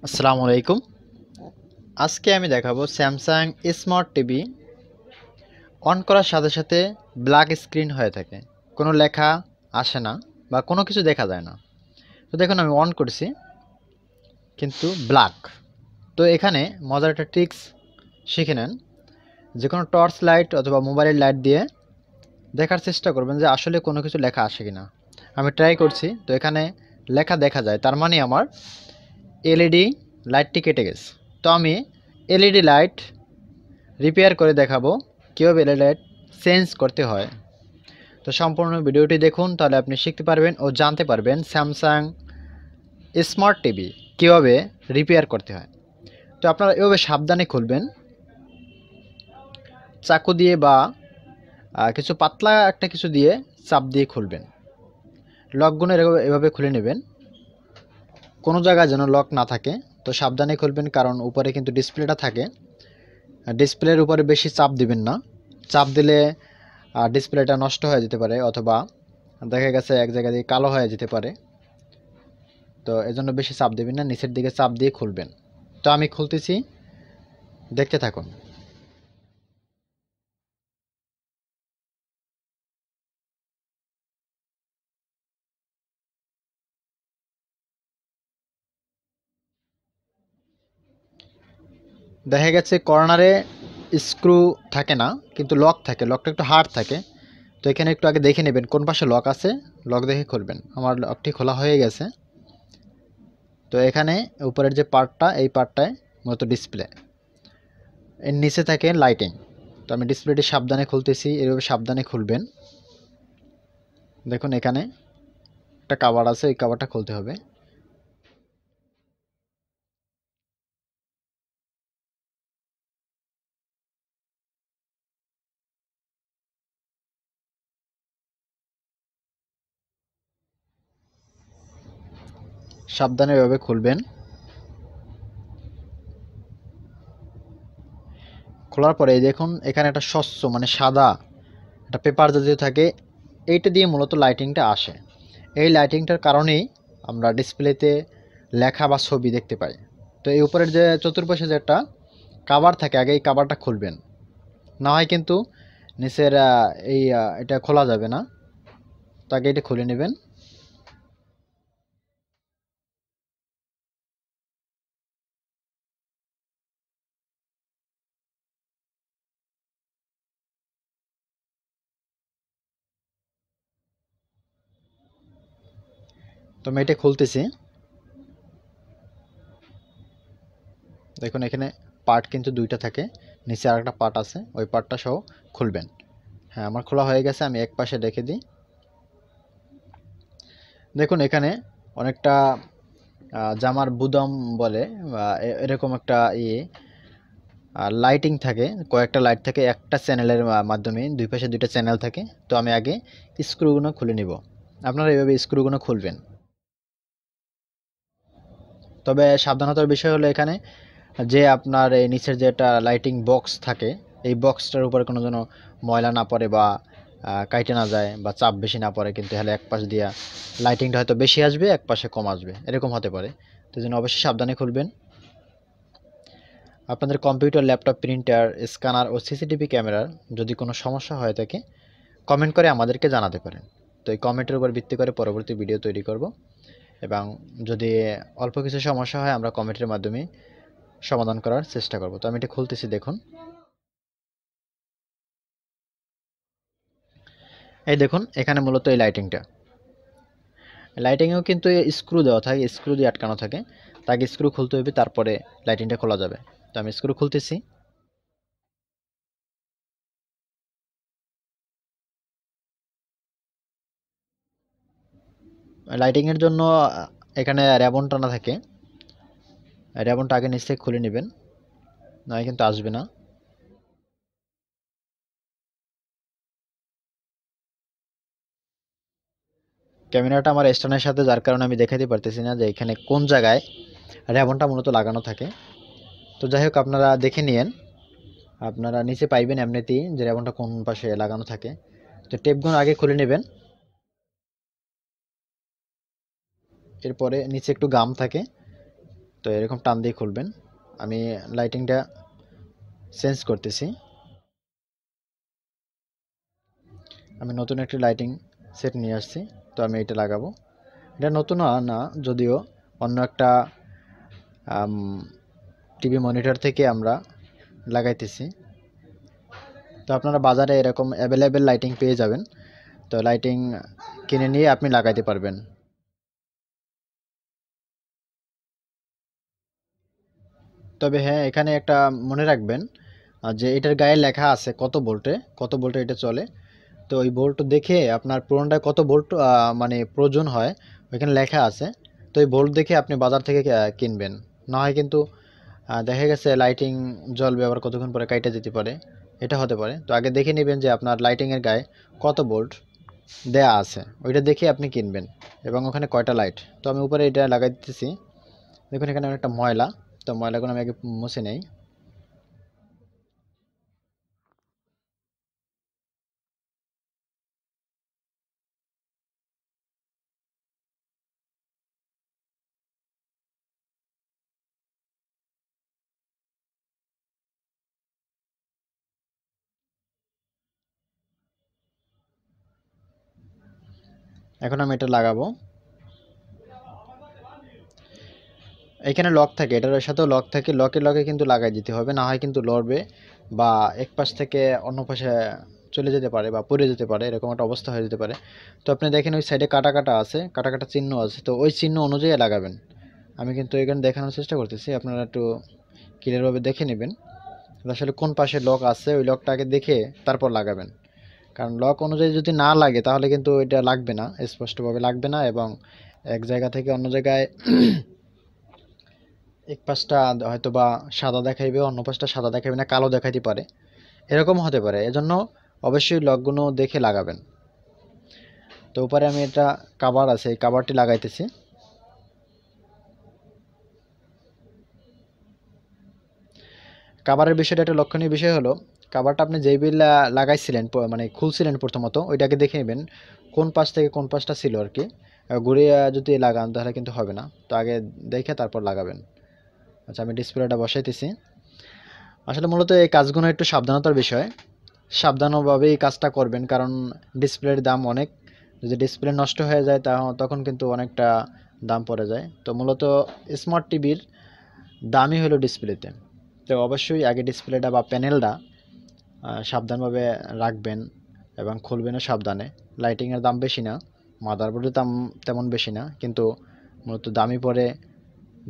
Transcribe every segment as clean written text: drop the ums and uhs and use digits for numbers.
আসসালামু আলাইকুম। আজকে আমি দেখাবো স্যামসাং স্মার্ট টিভি অন করার সাথে সাথে ব্ল্যাক স্ক্রিন হয়ে থাকে, কোনো লেখা আসে না বা কোনো কিছু দেখা যায় না। তো দেখুন আমি অন করছি কিন্তু ব্ল্যাক। তো এখানে মজার একটা ট্রিক্স শিখে নেন। যে কোনো টর্চ লাইট অথবা মোবাইলের লাইট দিয়ে দেখার চেষ্টা করবেন যে আসলে কোনো কিছু লেখা আসে কিনা। আমি ট্রাই করছি, তো এখানে লেখা দেখা যায়, তার মানে আমার এলইডি লাইটটি কেটে গেছে। তো আমি এলইডি লাইট রিপেয়ার করে দেখাবো কীভাবে এলইডি লাইট চেঞ্জ করতে হয়। তো সম্পূর্ণ ভিডিওটি দেখুন, তাহলে আপনি শিখতে পারবেন ও জানতে পারবেন স্যামসাং স্মার্ট টিভি কীভাবে রিপেয়ার করতে হয়। তো আপনারা এভাবে সাবধানে খুলবেন, চাকু দিয়ে বা কিছু পাতলা একটা কিছু দিয়ে চাপ দিয়ে খুলবেন। লকগুলো এভাবে খুলে নেবেন, কোনো জায়গায় যেন লক না থাকে। তো সাবধানে খুলবেন, কারণ উপরে কিন্তু ডিসপ্লেটা থাকে। ডিসপ্লের উপরে বেশি চাপ দিবেন না, চাপ দিলে ডিসপ্লেটা নষ্ট হয়ে যেতে পারে অথবা দেখা গেছে এক জায়গা দিয়ে কালো হয়ে যেতে পারে। তো এজন্য বেশি চাপ দেবেন না, নিচের দিকে চাপ দিয়ে খুলবেন। তো আমি খুলতেছি, দেখতে থাকুন। দেখা গেছে কর্নারে স্ক্রু থাকে না, কিন্তু লক থাকে, লকটা একটু হার্ড থাকে। তো এখানে একটু আগে দেখে নেবেন কোন পাশে লক আছে, লক দেখে খুলবেন। আমার লকটি খোলা হয়ে গেছে। তো এখানে উপরের যে পার্টটা, এই পার্টটায় মূলত ডিসপ্লে, এর নিচে থাকে লাইটিং। তো আমি ডিসপ্লেটি সাবধানে খুলতেছি, এভাবে সাবধানে খুলবেন। দেখুন এখানে একটা কভার আছে, এই কভারটা খুলতে হবে। সাবধানে এভাবে খুলবেন। খোলার পরে এই দেখুন এখানে একটা স্বচ্ছ মানে সাদা একটা পেপার জাতীয় থাকে, এইটা দিয়ে মূলত লাইটিংটা আসে। এই লাইটিংটার কারণেই আমরা ডিসপ্লেতে লেখা বা ছবি দেখতে পাই। তো এই উপরের যে চতুর্পাশে যে একটা কাভার থাকে, আগে এই কাভারটা খুলবেন, না হয় কিন্তু নিচের এটা খোলা যাবে না। তো আগে এটা খুলে নেবেন। তো আমি এটা খুলতেছি। দেখুন এখানে পার্ট কিন্তু দুইটা থাকে, নিচে আরেকটা পার্ট আছে, ওই পার্টটা সহ খুলবেন। হ্যাঁ, আমার খোলা হয়ে গেছে, আমি এক পাশে রেখে দিই। দেখুন এখানে অনেকটা জামার বুদম বলে বা এরকম একটা লাইটিং থাকে, কয়েকটা লাইট থাকে একটা চ্যানেলের মাধ্যমে, দুই পাশে দুইটা চ্যানেল থাকে। তো আমি আগে স্ক্রুগুলো খুলে নিব। আপনারা এইভাবে স্ক্রুগুলো খুলবেন। তবে সাবধানতার বিষয় হলো এখানে যে আপনার এই নিচের যে একটা লাইটিং বক্স থাকে, এই বক্সটার উপরে কোনো যেন ময়লা না পড়ে বা কাইটে না যায় বা চাপ বেশি না পড়ে, কিন্তু হলে এক পাশ দিয়া লাইটিংটা হয়তো বেশি আসবে, এক পাশে কম আসবে, এরকম হতে পারে। তো এই জন্য অবশ্যই সাবধানে খুলবেন। আপনাদের কম্পিউটার, ল্যাপটপ, প্রিন্টার, স্ক্যানার ও সিসিটিভি ক্যামেরার যদি কোনো সমস্যা হয়ে থাকে কমেন্ট করে আমাদেরকে জানাতে পারেন। তো এই কমেন্টের উপর ভিত্তি করে পরবর্তী ভিডিও তৈরি করব, এবং যদি অল্প কিছু সমস্যা হয় আমরা কমেন্টের মাধ্যমে সমাধান করার চেষ্টা করব। তো আমি এটা খুলতেছি, দেখুন। এই দেখুন এখানে মূলত এই লাইটিংটা, লাইটিংয়েও কিন্তু স্ক্রু দেওয়া থাকে, স্ক্রু দিয়ে আটকানো থাকে। তাকে স্ক্রু খুলতে হবে, তারপরে লাইটিংটা খোলা যাবে। তো আমি স্ক্রু খুলতেছি। লাইটিংয়ের জন্য এখানে র্যাবন টানা থাকে, র্যাবনটা আগে নিচ থেকে খুলে নেবেন, নয় কিন্তু আসবে না। ক্যামেরাটা আমার স্ট্যান্ডের সাথে, যার কারণে আমি দেখাতে পারতেছি না যে এখানে কোন জায়গায় র্যাবনটা মূলত লাগানো থাকে। তো যাই হোক আপনারা দেখে নিন, আপনারা নিচে পাইবেন এমনিতেই যে র্যাবনটা কোন পাশে লাগানো থাকে। তো টেপগুলো আগে খুলে নেবেন। এরপরে নিচে একটু গাম থাকে, তো এরকম টান দিয়ে খুলবেন। আমি লাইটিংটা চেঞ্জ করতেছি। আমি নতুন একটি লাইটিং সেট নিয়ে আসছি, তো আমি এটা লাগাবো। এটা নতুন না যদিও, অন্য একটা টিভি মনিটর থেকে আমরা লাগাইতেছি। তো আপনারা বাজারে এরকম অ্যাভেলেবেল লাইটিং পেয়ে যাবেন, তো লাইটিং কিনে নিয়ে আপনি লাগাইতে পারবেন। তবে হ্যাঁ, এখানে একটা মনে রাখবেন যে এটার গায়ে লেখা আছে কত ভোল্টে এটা চলে। তো ওই ভোল্ট দেখে আপনার পুরোনোটায় কত ভোল্ট মানে প্রয়োজন হয় ওইখানে লেখা আছে। তো এই ভোল্ট দেখে আপনি বাজার থেকে কিনবেন। না হয় কিন্তু দেখা গেছে লাইটিং জ্বলবে আবার কতক্ষণ পরে কাইটা যেতে পারে, এটা হতে পারে। তো আগে দেখে নেবেন যে আপনার লাইটিংয়ের গায়ে কত ভোল্ট দেয়া আছে, ওইটা দেখে আপনি কিনবেন। এবং ওখানে কয়টা লাইট, তো আমি উপরে এটা লাগাই দিতেছি। দেখুন এখানে অনেকটা ময়লা, তো ময়লাগুলো আমি আগে মুছে নেই। এখন আমি এটা লাগাবো। এখানে লক থাকে, এটার সাথেও লক থাকে, লকে লকে কিন্তু লাগাই দিতে হবে, না হয় কিন্তু লড়বে বা এক পাশ থেকে অন্য পাশে চলে যেতে পারে বা পড়ে যেতে পারে, এরকম একটা অবস্থা হয়ে যেতে পারে। তো আপনি দেখেন ওই সাইডে কাটা কাটা আছে, কাটা কাটা চিহ্ন আছে, তো ওই চিহ্ন অনুযায়ী লাগাবেন। আমি কিন্তু এখানে দেখানোর চেষ্টা করতেছি, আপনারা একটু ক্লিয়ারভাবে দেখে নেবেন আসলে কোন পাশে লক আছে। ওই লকটাকে দেখে তারপর লাগাবেন, কারণ লক অনুযায়ী যদি না লাগে তাহলে কিন্তু এটা লাগবে না, স্পষ্টভাবে লাগবে না। এবং এক জায়গা থেকে অন্য জায়গায় এক পাশটা হয়তো বা সাদা দেখাইবে, অন্য পাশটা সাদা দেখাইবে না, কালো দেখাইতে পারে, এরকম হতে পারে। এজন্য অবশ্যই লকগুলো দেখে লাগাবেন। তো উপরে আমি এটা কাভার আছে, এই কাভারটি লাগাইতেছি। কাভারের বিষয়টা একটা লক্ষণীয় বিষয় হলো, কাভারটা আপনি যেই বিল লাগাইছিলেন মানে খুলছিলেন প্রথমত, ওইটাকে দেখে নেবেন কোন পাশ থেকে কোন পাশটা ছিল আর কি। ঘুরিয়ে যদি লাগান তাহলে কিন্তু হবে না, তো আগে দেখে তারপর লাগাবেন। আচ্ছা, আমি ডিসপ্লেটা বসাইতেছি। আসলে মূলত এই কাজগুলো একটু সাবধানতার বিষয়, সাবধানভাবে এই কাজটা করবেন, কারণ ডিসপ্লের দাম অনেক। যদি ডিসপ্লে নষ্ট হয়ে যায় তখন কিন্তু অনেকটা দাম পড়ে যায়। তো মূলত স্মার্ট টিভির দামই হলো ডিসপ্লেতে। তো অবশ্যই আগে ডিসপ্লেটা বা প্যানেলটা সাবধানভাবে রাখবেন এবং খুলবেনও সাবধানে। লাইটিংয়ের দাম বেশি না, মাদারবোর্ডের দাম তেমন বেশি না, কিন্তু মূলত দামই পড়ে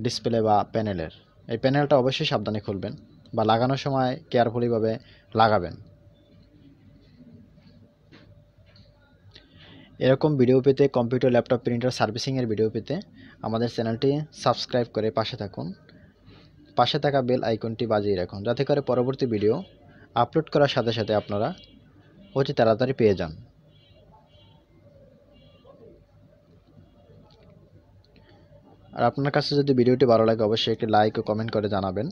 ডিসপ্লে বা প্যানেলের। এই প্যানেলটা অবশ্যই সাবধানে খুলবেন বা লাগানোর সময় কেয়ারফুলিভাবে লাগাবেন। এরকম ভিডিও পেতে, কম্পিউটার, ল্যাপটপ, প্রিন্টার সার্ভিসিংয়ের ভিডিও পেতে আমাদের চ্যানেলটি সাবস্ক্রাইব করে পাশে থাকুন। পাশে থাকা বেল আইকনটি বাজিয়ে রাখুন, যাতে করে পরবর্তী ভিডিও আপলোড করার সাথে সাথে আপনারা অতি তাড়াতাড়ি পেয়ে যান। আর আপনার কাছে যদি ভিডিওটি ভালো লাগে অবশ্যই একটি লাইক ও কমেন্ট করে জানাবেন।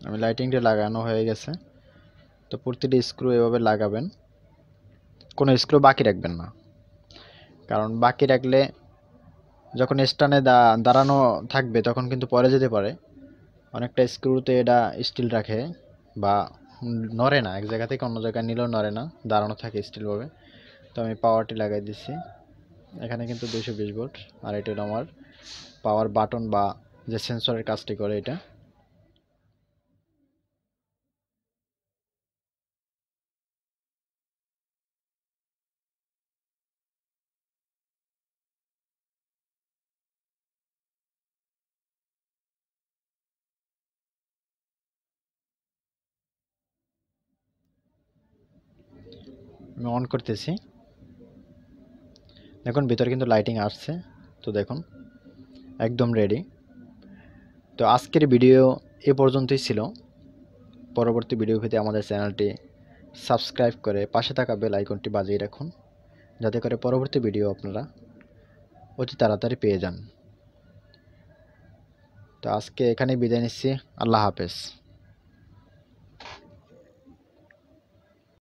আমি লাইটিংটি লাগানো হয়ে গেছে। তো প্রতিটি স্ক্রু এভাবে লাগাবেন, কোনো স্ক্রু বাকি রাখবেন না, কারণ বাকি রাখলে যখন স্ট্যান্ডে দাঁড়ানো থাকবে তখন কিন্তু পরে যেতে পারে। অনেকটা স্ক্রুতে এটা স্টিল রাখে বা নড়ে না, এক জায়গা থেকে অন্য জায়গায় নিলেও নড়ে না, দাঁড়ানো থাকে স্টিলভাবে। তো আমি পাওয়ারটি লাগাই দিচ্ছি। এখানে কিন্তু 220 ভোল্ট, আর এটা হলো আমার পাওয়ার বাটন বা যে সেন্সরের কাজটি করে এটা। আমি অন করতেছি, দেখুন ভিতরে কিন্তু লাইটিং আসছে। তো দেখুন একদম রেডি। তো আজকের ভিডিও এ পর্যন্তই ছিল। পরবর্তী ভিডিও পেতে আমাদের চ্যানেলটি সাবস্ক্রাইব করে পাশে থাকা বেল আইকনটি বাজিয়ে রাখুন, যাতে করে পরবর্তী ভিডিও আপনারা অতি তাড়াতাড়ি পেয়ে যান। তো আজকে এখানেই বিদায় নিচ্ছি। আল্লাহ হাফেজ।